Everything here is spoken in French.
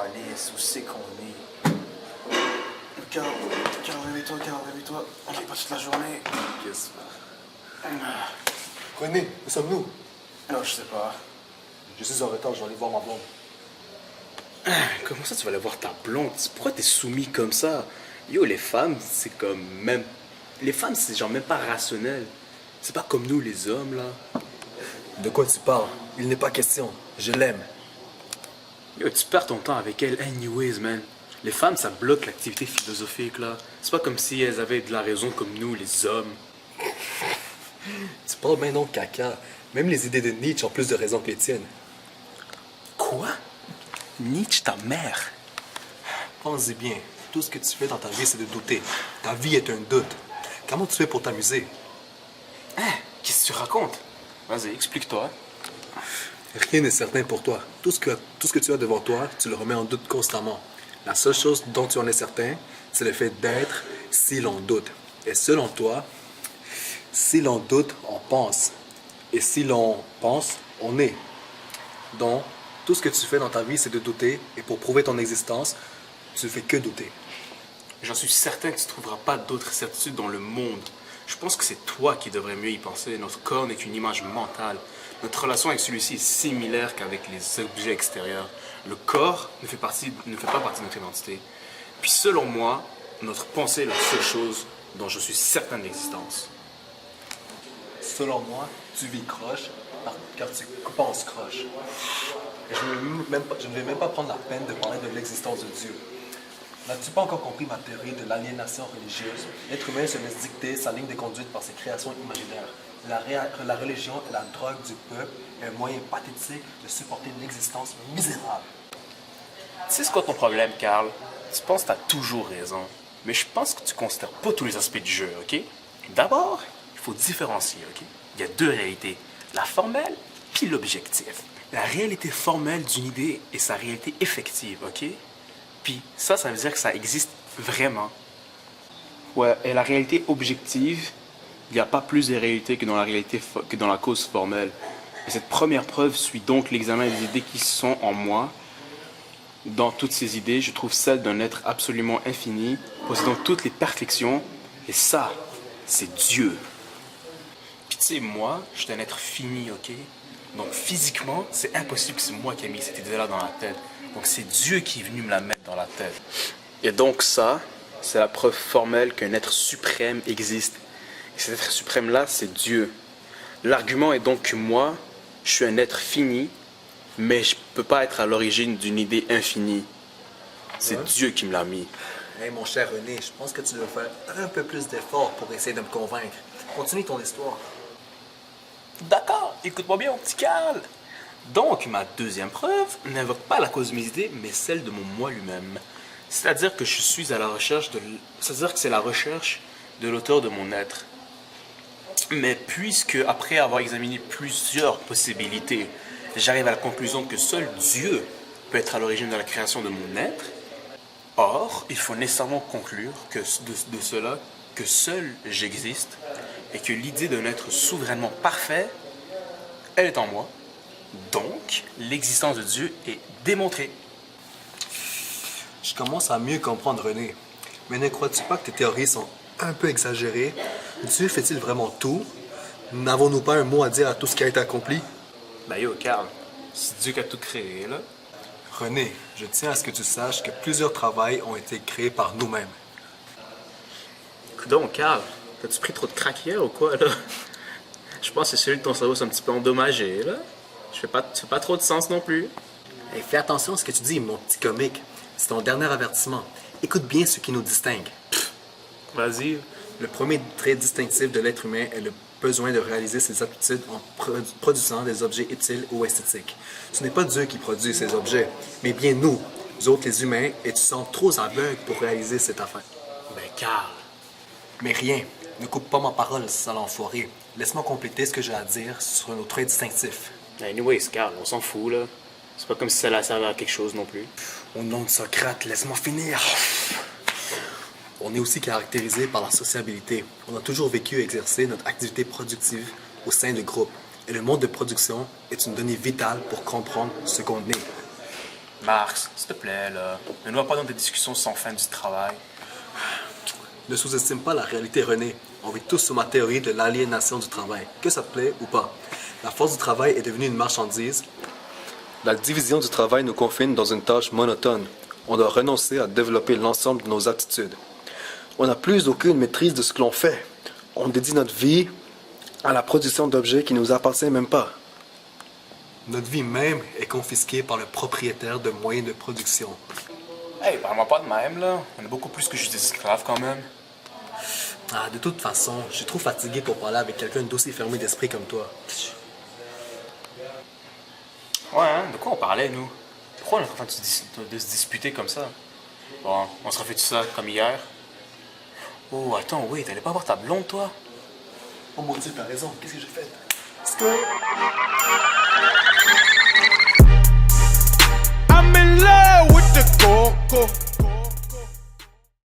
calisse, où c'est qu'on est? Carl, réveille-toi. On n'a pas toute la journée. Qu'est-ce que... René, où sommes-nous? Non, je sais pas. Je suis en retard, je vais aller voir ma blonde. Comment ça, tu vas aller voir ta blonde? Pourquoi t'es soumis comme ça? Yo, les femmes, c'est comme même... Les femmes, c'est genre même pas rationnel. C'est pas comme nous, les hommes, là. De quoi tu parles? Il n'est pas question. Je l'aime. Yo, tu perds ton temps avec elles anyways, man. Les femmes, ça bloque l'activité philosophique, là. C'est pas comme si elles avaient de la raison comme nous, les hommes. Tu parles bien non de caca. Même les idées de Nietzsche ont plus de raison que les tiennes. Quoi? Nietzsche, ta mère? Pense-y bien. Tout ce que tu fais dans ta vie, c'est de douter. Ta vie est un doute. Comment tu fais pour t'amuser? Hein? Qu'est-ce que tu racontes? Vas-y, explique-toi. Rien n'est certain pour toi. Tout ce que tu as devant toi, tu le remets en doute constamment. La seule chose dont tu en es certain, c'est le fait d'être si l'on doute. Et selon toi, si l'on doute, on pense. Et si l'on pense, on est. Donc, tout ce que tu fais dans ta vie, c'est de douter. Et pour prouver ton existence, tu ne fais que douter. J'en suis certain que tu ne trouveras pas d'autres certitudes dans le monde. Je pense que c'est toi qui devrais mieux y penser. Notre corps n'est qu'une image mentale. Notre relation avec celui-ci est similaire qu'avec les objets extérieurs. Le corps ne fait pas partie de notre identité. Puis selon moi, notre pensée est la seule chose dont je suis certain de l'existence. Selon moi, tu vis croche car tu penses croche. Et je ne vais même pas prendre la peine de parler de l'existence de Dieu. N'as-tu pas encore compris ma théorie de l'aliénation religieuse? L'être humain se laisse dicter sa ligne de conduite par ses créations imaginaires. La religion est la drogue du peuple et un moyen pathétique de supporter une existence misérable. Tu sais c'est quoi ton problème, Carl? Tu penses que tu as toujours raison. Mais je pense que tu ne considères pas tous les aspects du jeu, OK? D'abord, il faut différencier, OK? Il y a deux réalités. La formelle puis l'objectif. La réalité formelle d'une idée et sa réalité effective, OK? Puis ça veut dire que ça existe vraiment. Ouais, et la réalité objective, il n'y a pas plus de réalité que dans la réalité que dans la cause formelle. Et cette première preuve suit donc l'examen des idées qui sont en moi. Dans toutes ces idées, je trouve celle d'un être absolument infini, possédant toutes les perfections. Et ça, c'est Dieu. Puis tu sais, moi, je suis un être fini, OK? Donc physiquement, c'est impossible que c'est moi qui ai mis cette idée-là dans la tête. Donc c'est Dieu qui est venu me la mettre dans la tête. Et donc ça, c'est la preuve formelle qu'un être suprême existe. Et cet être suprême-là, c'est Dieu. L'argument est donc que moi, je suis un être fini, mais je ne peux pas être à l'origine d'une idée infinie. C'est Dieu qui me l'a mis. Hey, mon cher René, je pense que tu dois faire un peu plus d'efforts pour essayer de me convaincre. Continue ton histoire. D'accord, écoute-moi bien, mon petit Carl. Donc, ma deuxième preuve n'invoque pas la cause de mes idées, mais celle de mon moi lui-même. C'est-à-dire que je suis à la recherche de... C'est-à-dire que c'est la recherche de l'auteur de mon être. Mais puisque, après avoir examiné plusieurs possibilités, j'arrive à la conclusion que seul Dieu peut être à l'origine de la création de mon être, or, il faut nécessairement conclure que de cela que seul j'existe et que l'idée d'un être souverainement parfait, elle est en moi. Donc, l'existence de Dieu est démontrée. Je commence à mieux comprendre René. Mais ne crois-tu pas que tes théories sont un peu exagérées? Dieu fait-il vraiment tout? N'avons-nous pas un mot à dire à tout ce qui a été accompli? Ben yo, Carl, c'est Dieu qui a tout créé, là. René, je tiens à ce que tu saches que plusieurs travails ont été créés par nous-mêmes. Coudonc, Carl, t'as-tu pris trop de crack hier ou quoi, là? Je pense que celui de ton cerveau c'est un petit peu endommagé, là. Tu fais pas trop de sens non plus. Hey, fais attention à ce que tu dis, mon petit comique. C'est ton dernier avertissement. Écoute bien ce qui nous distingue. Vas-y. Le premier trait distinctif de l'être humain est le besoin de réaliser ses aptitudes en produisant des objets utiles ou esthétiques. Ce n'est pas Dieu qui produit ces objets, mais bien nous autres les humains, et tu sens trop aveugle pour réaliser cette affaire. Ben, Carl. Mais rien, ne coupe pas ma parole, sale enfoiré. Laisse-moi compléter ce que j'ai à dire sur nos traits distinctifs. Anyways, Carl, on s'en fout, là. C'est pas comme si ça allait servir à quelque chose non plus. Au nom de Socrate, laisse-moi finir. On est aussi caractérisé par la sociabilité. On a toujours vécu et exercé notre activité productive au sein de groupes. Et le mode de production est une donnée vitale pour comprendre ce qu'on est. Marx, s'il te plaît, là. Ne nous va pas dans des discussions sans fin du travail. Ne sous-estime pas la réalité, René. On vit tous sur ma théorie de l'aliénation du travail, que ça te plaît ou pas. La force du travail est devenue une marchandise. La division du travail nous confine dans une tâche monotone. On doit renoncer à développer l'ensemble de nos attitudes. On n'a plus aucune maîtrise de ce que l'on fait. On dédie notre vie à la production d'objets qui ne nous appartiennent même pas. Notre vie même est confisquée par le propriétaire de moyens de production. Hey, parle-moi pas de même, là. On est beaucoup plus que juste des esclaves, quand même. Ah, de toute façon, je suis trop fatigué pour parler avec quelqu'un d'aussi fermé d'esprit comme toi. Ouais, hein? De quoi on parlait, nous? Pourquoi on est en train de se disputer comme ça? Bon, on se refait tout ça comme hier? Oh, attends, oui, t'allais pas voir ta blonde, toi? Oh mon Dieu, t'as raison. Qu'est-ce que j'ai fait? I'm in love with the coco.